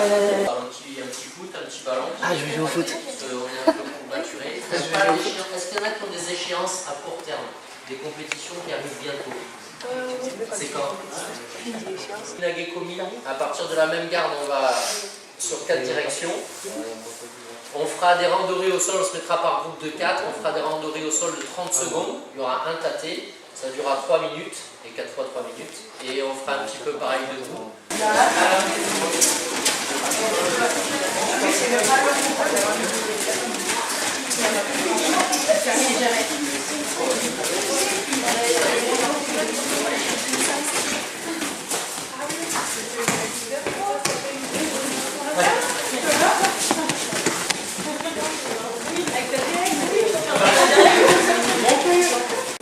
petit foot, un petit ballon. Ah, je vais jouer au foot. On est un peu courbaturé. Est-ce qu'il y en a qui ont des échéances à court terme? Des compétitions qui arrivent bientôt? C'est quand? Nagekomi, à partir de la même garde, on va sur 4 directions. On fera des randonnées au sol, on se mettra par groupe de 4. On fera des randonnées au sol de 30 secondes. Il y aura un tâté, ça durera 3 minutes, et 4 fois 3 minutes. Et on fera un petit peu pareil debout.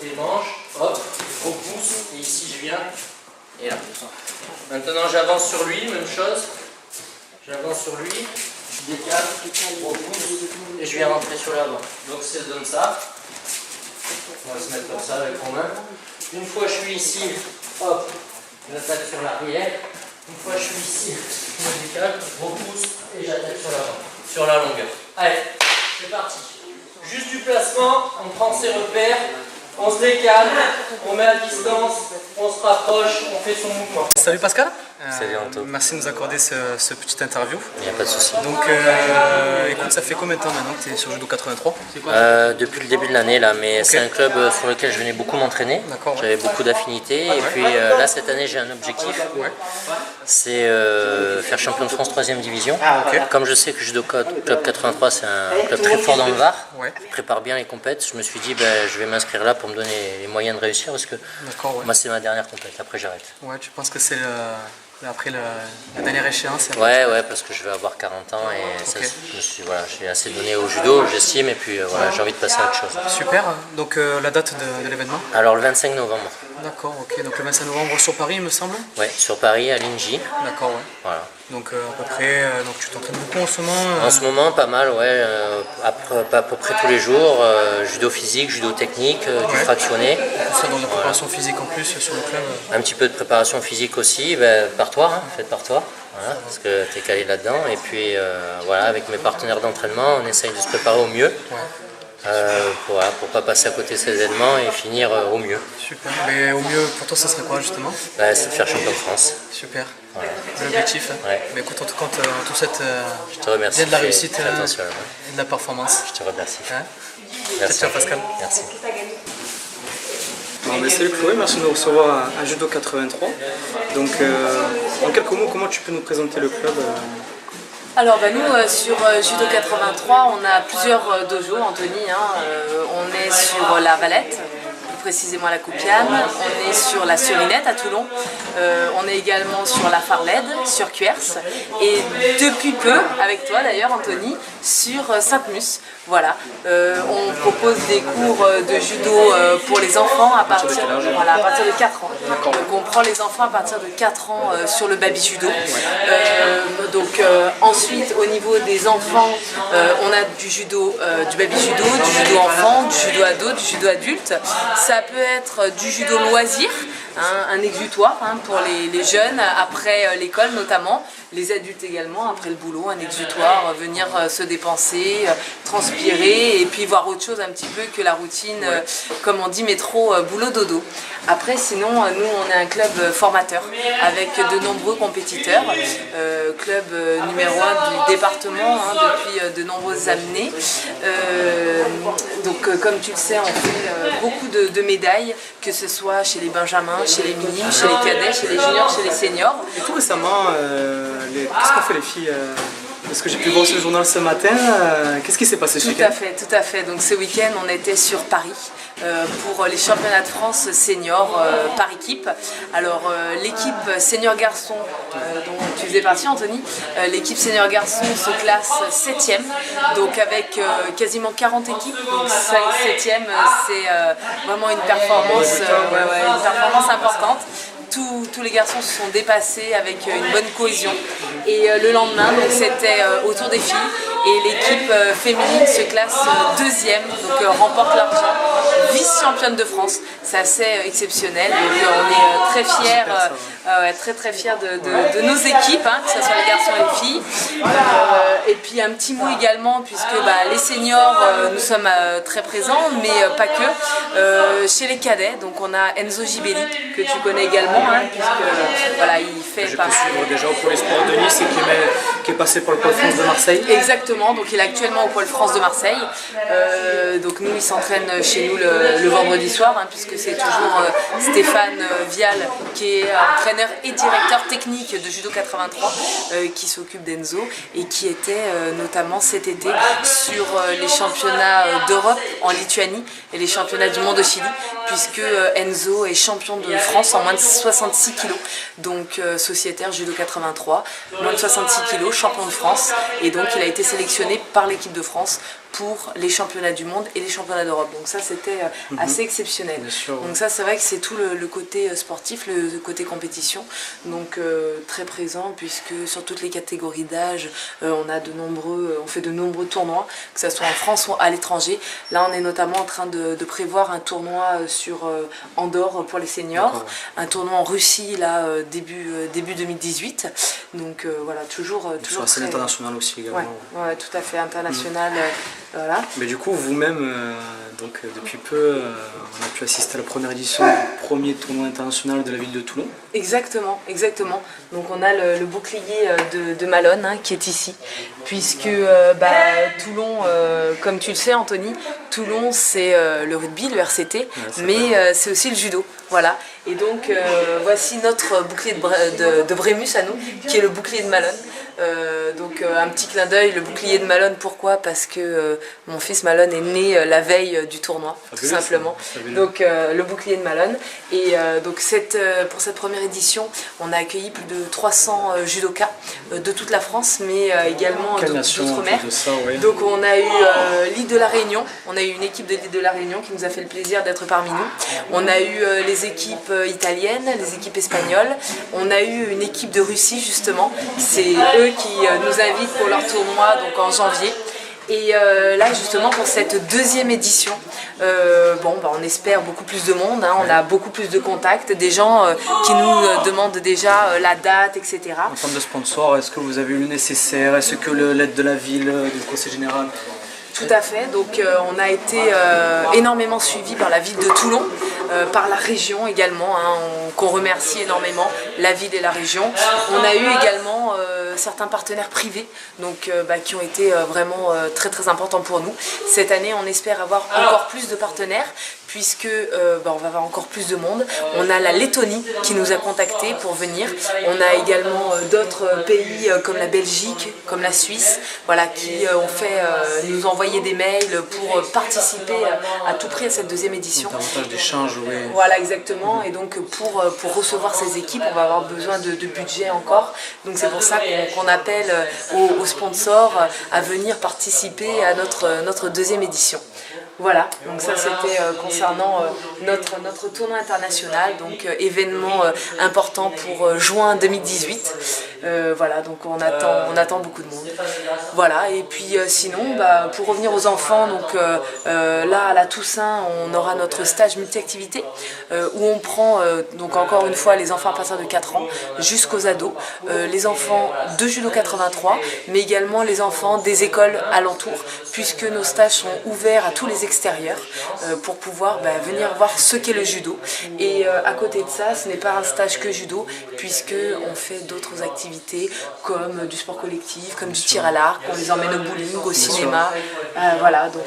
Les manches, hop, gros pouce, et ici je viens, et là. Maintenant j'avance sur lui, même chose. J'avance sur lui, je décale, gros pouce, et je viens rentrer sur l'avant. Donc ça donne ça. On va se mettre comme ça avec mon main. Une fois je suis ici, hop, j'attaque sur l'arrière. Une fois je suis ici, je me décale, gros pouce, et j'attaque sur l'avant, sur la longueur. Allez, c'est parti. Juste du placement, on prend ses repères, on se décale, on met à distance, on se rapproche, on fait son mouvement. Salut Pascal. Salut Anto. Merci de nous accorder ce petit interview. Il n'y a pas de souci. Donc écoute, ça fait combien de temps maintenant que tu es sur Judo 83? Depuis le début de l'année là, mais c'est un club sur lequel je venais beaucoup m'entraîner. J'avais beaucoup d'affinités et puis là cette année j'ai un objectif. C'est faire champion de France 3e division. Comme je sais que Judo Club 83 c'est un club très fort dans le Var, prépare bien les compètes, je me suis dit je vais m'inscrire là pour me donner les moyens de réussir parce que moi c'est ma dernière compète, après j'arrête. Ouais, tu penses que c'est après la dernière échéance? Ouais, parce que je vais avoir 40 ans et ça, j'ai assez donné au judo, j'estime, et puis voilà, j'ai envie de passer à autre chose. Super, donc la date de l'événement? Alors le 25 novembre. D'accord, ok, donc le 25 novembre sur Paris il me semble? Ouais, sur Paris à l'INJ. D'accord, ouais. Voilà. Donc à peu près, donc tu t'entraînes beaucoup en ce moment? En ce moment, pas mal, ouais, à peu près tous les jours, judo physique, judo technique, du fractionné. Tout ça dans la préparation physique en plus sur le club? Un petit peu de préparation physique aussi, par toi, faites par toi, voilà, parce que tu es calé là-dedans. Et puis voilà, avec mes partenaires d'entraînement, on essaye de se préparer au mieux. Pour pas passer à côté de ces événements et finir au mieux. Super, mais au mieux pour toi ça serait quoi justement? C'est de faire champion de France. Super, voilà. L'objectif. Ouais. Mais écoute, en tout cas, on te souhaite je te remercie. bien de la réussite et de la performance. Je te remercie. Hein? Merci ciao Pascal. Merci. Bon, salut Chloé, merci de nous recevoir à Judo 83. Donc en quelques mots, comment tu peux nous présenter le club? Alors nous sur Judo 83 on a plusieurs dojos, Anthony, on est sur la Valette, plus précisément à la Coupiane, on est sur la Serinette à Toulon, on est également sur la Farlède, sur Cuers et depuis peu, avec toi d'ailleurs Anthony, sur Sainte-Mus. Voilà, on propose des cours de judo pour les enfants à partir de 4 ans. Donc on prend les enfants à partir de 4 ans sur le baby judo. Ensuite au niveau des enfants, on a du judo, du baby judo, du judo enfant, du judo ado, du judo adulte. Ça peut être du judo loisir, un exutoire pour les jeunes après l'école notamment, les adultes également après le boulot, un exutoire, venir se dépenser, transpirer et puis voir autre chose un petit peu que la routine, comme on dit métro, boulot, dodo. Après sinon nous on est un club formateur avec de nombreux compétiteurs, club numéro 1 du département depuis de nombreuses années. Comme tu le sais on fait beaucoup de médailles, que ce soit chez les benjamins, chez les minimes, chez les cadets, chez les juniors, chez les seniors. Et tout récemment, qu'est-ce qu'ont fait les filles? Parce que j'ai pu voir sur le journal ce matin, qu'est-ce qui s'est passé ce week-end? Tout à fait. Donc ce week-end, on était sur Paris pour les championnats de France seniors par équipe. Alors l'équipe senior garçon dont tu faisais partie Anthony, l'équipe senior garçon se classe 7e, donc avec quasiment 40 équipes. Donc 7e, c'est vraiment une performance importante. Tous les garçons se sont dépassés avec une bonne cohésion et le lendemain c'était au tour des filles et l'équipe féminine se classe 2e, donc remporte l'argent, vice-championne de France. C'est assez exceptionnel, donc on est très fiers, très fiers de nos équipes, que ce soit les garçons et les filles. un petit mot également, puisque les seniors, nous sommes très présents, mais pas que. Chez les cadets, donc on a Enzo Gibelli, que tu connais également, hein, puisque voilà, il fait J'ai pu suivre déjà au Pôle Espoir de Nice et qui est passé pour le Pôle France de Marseille. Exactement, donc il est actuellement au Pôle France de Marseille. Donc nous, il s'entraîne chez nous le vendredi soir, hein, puisque c'est toujours Stéphane Vial, qui est entraîneur et directeur technique de Judo 83, qui s'occupe d'Enzo et qui était notamment cet été sur les championnats d'Europe en Lituanie et les championnats du monde au Chili, puisque Enzo est champion de France en moins de 66 kg, donc sociétaire Judo 83, moins de 66 kg, champion de France, et donc il a été sélectionné par l'équipe de France pour les championnats du monde et les championnats d'Europe. Donc ça, c'était assez exceptionnel. Donc ça, c'est vrai que c'est tout le côté sportif, le côté compétition, donc très présent, puisque sur toutes les catégories d'âge, on fait de nombreux tournois, que ce soit en France ou à l'étranger. Là, on est notamment en train de prévoir un tournoi sur Andorre pour les seniors, un tournoi en Russie là début 2018. Donc voilà, toujours sur la scène internationale aussi également. Ouais, tout à fait international. Voilà. Mais du coup, vous-même, donc depuis peu, on a pu assister à la première édition du premier tournoi international de la ville de Toulon. Exactement, exactement. Donc on a le bouclier de Malone, hein, qui est ici, puisque Toulon, comme tu le sais Anthony, Toulon c'est le rugby, le RCT, mais c'est aussi le judo. Voilà. Et donc voici notre bouclier de Brémus à nous, qui est le bouclier de Malone. Donc un petit clin d'œil, le bouclier de Malone, pourquoi? Parce que mon fils Malone est né la veille du tournoi, tout simplement. Donc le bouclier de Malone. Et donc pour cette première édition, on a accueilli plus de 300 judokas de toute la France, mais également d'outre-mer. Donc on a eu l'île de la Réunion, on a eu une équipe de l'île de la Réunion qui nous a fait le plaisir d'être parmi nous. On a eu les équipes italiennes, les équipes espagnoles. On a eu une équipe de Russie justement. C'est eux qui nous invitent pour leur tournoi donc en janvier. Et là justement pour cette deuxième édition, on espère beaucoup plus de monde, hein, on a beaucoup plus de contacts, des gens qui nous demandent déjà la date, etc. En termes de sponsors, est-ce que vous avez eu le nécessaire? Est-ce que l'aide de la ville, du conseil général? Tout à fait, donc on a été énormément suivi par la ville de Toulon, par la région également, hein, qu'on remercie énormément, la ville et la région. On a eu également certains partenaires privés donc, qui ont été vraiment très très importants pour nous. Cette année, on espère avoir encore plus de partenaires, puisque on va avoir encore plus de monde. On a la Lettonie qui nous a contactés pour venir. On a également d'autres pays comme la Belgique, comme la Suisse, voilà, qui nous ont envoyé des mails pour participer à tout prix à cette deuxième édition. Davantage d'échanges, oui. Voilà, exactement. Et donc pour recevoir ces équipes, on va avoir besoin de budget encore. Donc c'est pour ça qu'on appelle aux sponsors à venir participer à notre deuxième édition. Voilà, donc ça c'était concernant notre tournoi international, donc événement important pour juin 2018. Voilà, donc on attend beaucoup de monde. Voilà, et puis sinon, pour revenir aux enfants, donc là à la Toussaint, on aura notre stage multi-activité où on prend donc encore une fois les enfants à partir de 4 ans jusqu'aux ados, les enfants de Judo 83, mais également les enfants des écoles alentours, puisque nos stages sont ouverts à tous les extérieurs pour pouvoir venir voir ce qu'est le judo. Et à côté de ça, ce n'est pas un stage que judo, puisqu'on fait d'autres activités comme du sport collectif, comme du tir à l'arc, on les emmène au bowling, au cinéma. Voilà, donc,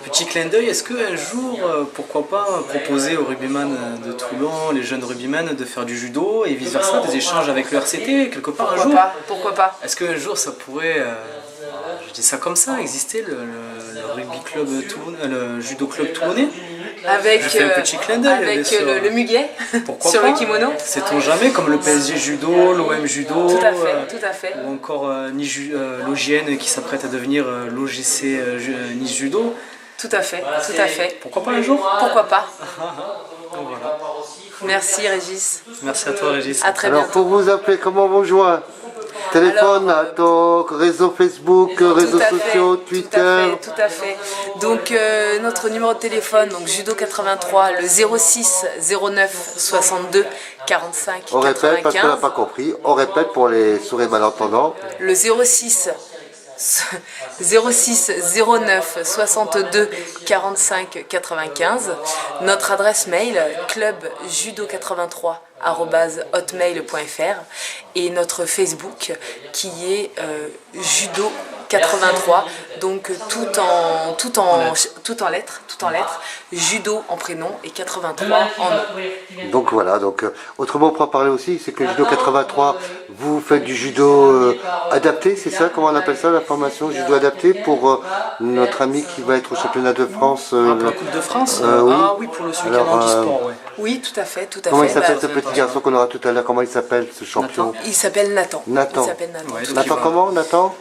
petit clin d'œil, est-ce qu'un jour, pourquoi pas proposer aux rugbyman de Toulon, les jeunes rugbyman, de faire du judo et vice versa, des échanges avec le RCT quelque part un jour? Pourquoi pas? Est-ce qu'un jour ça pourrait, je dis ça comme ça, exister le rugby club le judo club toulonnais? Avec, un petit clin d'œil, avec le muguet sur pas, le kimono. Sait-on jamais, comme le PSG judo, l'OM judo, tout à fait. ou encore l'OGN qui s'apprête à devenir l'OGC Nice Judo. Tout à fait. Pourquoi pas un jour? Pourquoi pas. Donc voilà. Merci Régis. Merci à toi Régis. À très bientôt. Alors pour vous appeler, comment vous joindre? Téléphone, Alors, donc réseau Facebook, réseaux sociaux, Twitter. Tout à fait. Donc notre numéro de téléphone, donc Judo 83, le 06 09 62 45 On répète parce qu'on n'a 95. pas compris. On répète pour les sourds et malentendants. Le 06 09 62 45 95. Notre adresse mail clubjudo83@hotmail.fr et notre Facebook qui est Judo 83, donc tout en lettres, Judo en prénom et 83 en nom. Donc voilà, donc autrement on pourra parler aussi, c'est que Judo 83, vous faites du judo adapté, c'est ça? Comment on appelle ça, la formation judo adapté pour notre ami qui va être au championnat de France Pour la Coupe de France oui. Ah oui, pour le celui qui est Alors, en e-sport, ouais. Oui, tout à fait. Comment il s'appelle ce petit garçon qu'on aura tout à l'heure? Comment il s'appelle ce champion? Il s'appelle Nathan. Nathan. Il s'appelle Nathan. Ouais, Nathan comment? Nathan?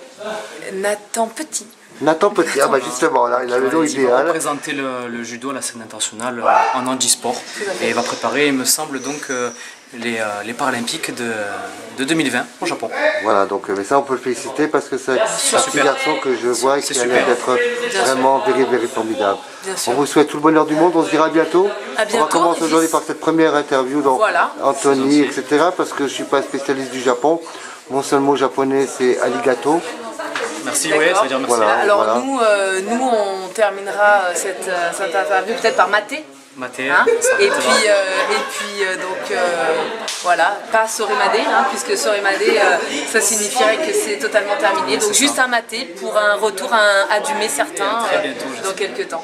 Nathan Petit. Nathan Petit, ah bah justement, là, il a le nom Il va idéal. représenter le judo à la scène internationale en handisport et il va préparer, il me semble, donc les Paralympiques de 2020 au Japon. Voilà, donc mais ça on peut le féliciter parce que c'est un petit super. garçon que je vois et qui a C'est l'air super. d'être vraiment very formidable. Bien sûr. On vous souhaite tout le bonheur du monde, on se dira à bientôt. À On va bientôt. commencer aujourd'hui par cette première interview, donc Voilà. Anthony, etc. Parce que je ne suis pas spécialiste du Japon. Mon seul mot japonais c'est arigato. Merci, ouais, ça veut dire merci. Voilà. Alors nous on terminera cette interview peut-être par maté. Maté, Hein ça va et être- puis donc voilà, pas sorimade, puisque sorimade ça signifierait que c'est totalement terminé. Donc juste un maté pour un retour à un adumé certain Très bientôt, dans quelques temps.